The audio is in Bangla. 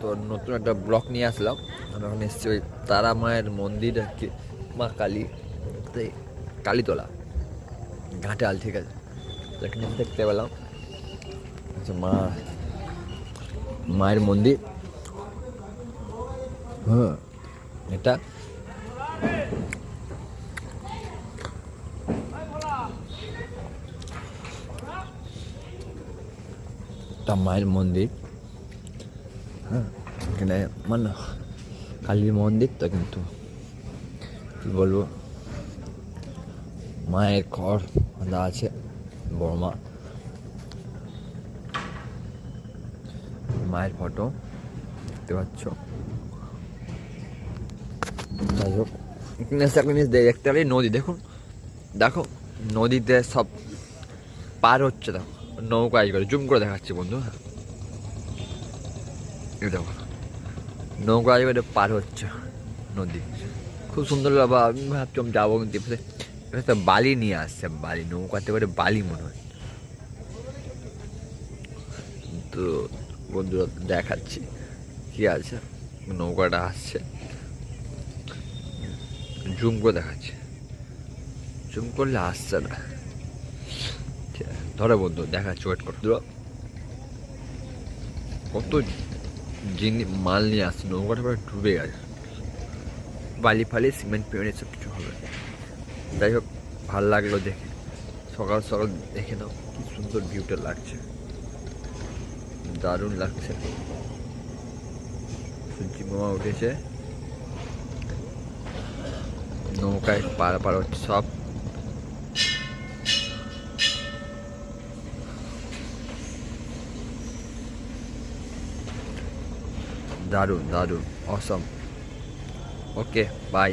তো নতুন একটা ব্লগ নিয়ে আসলাম। আমরা ওখানে এসেছি ওই তারা মায়ের মন্দির আর কি, মা কালী, এই কালীতলা ঘাটাল, ঠিক আছে। তো এখানে দেখতে পেলাম আচ্ছা মায়ের মন্দির। হ্যাঁ, এটা মায়ের মন্দির। হ্যাঁ, এখানে মানে কালীর মন্দির তো, কিন্তু কি বলবো, মায়ের ঘর বাঁধা আছে, বড় মা, মায়ের ফটো দেখতে পাচ্ছ। যাই হোক, এখানে একটা জিনিস দেখতে পারি, নদী দেখুন, দেখো নদীতে সব পার হচ্ছে, দেখো নৌকায় করে, জুম করে দেখাচ্ছি বন্ধু। হ্যাঁ, এই দেখো নৌকায় করে পার হচ্ছে নদী, খুব সুন্দর বাবা। আমি ভাবছিলাম যাবো, কিন্তু এবার বালি নিয়ে আসছে, বালি নৌকাতে করে বালি মনে হয়। তো বন্ধুরা দেখাচ্ছি কি আছে, নৌকাটা আসছে, জুম করে দেখাচ্ছে, জুম করলে আসছে না। ধরো বন্ধু দেখাচ্ছি, ওয়েট করো। কত জিনিস মাল নিয়ে আসছে, নৌকাটা পুরো ডুবে গেছে, বালি ফালি সিমেন্ট পেমেন্ট সব কিছু হবে। যাই হোক, ভালো লাগলো দেখে, সকাল সকাল দেখে নাও কি সুন্দর ভিউটা লাগছে, দারুণ লাগছে। সূর্যি মামা উঠেছে, নৌকায় পার পার হচ্ছে সব। দারুণ দারুণ, অসম। ওকে, বাই।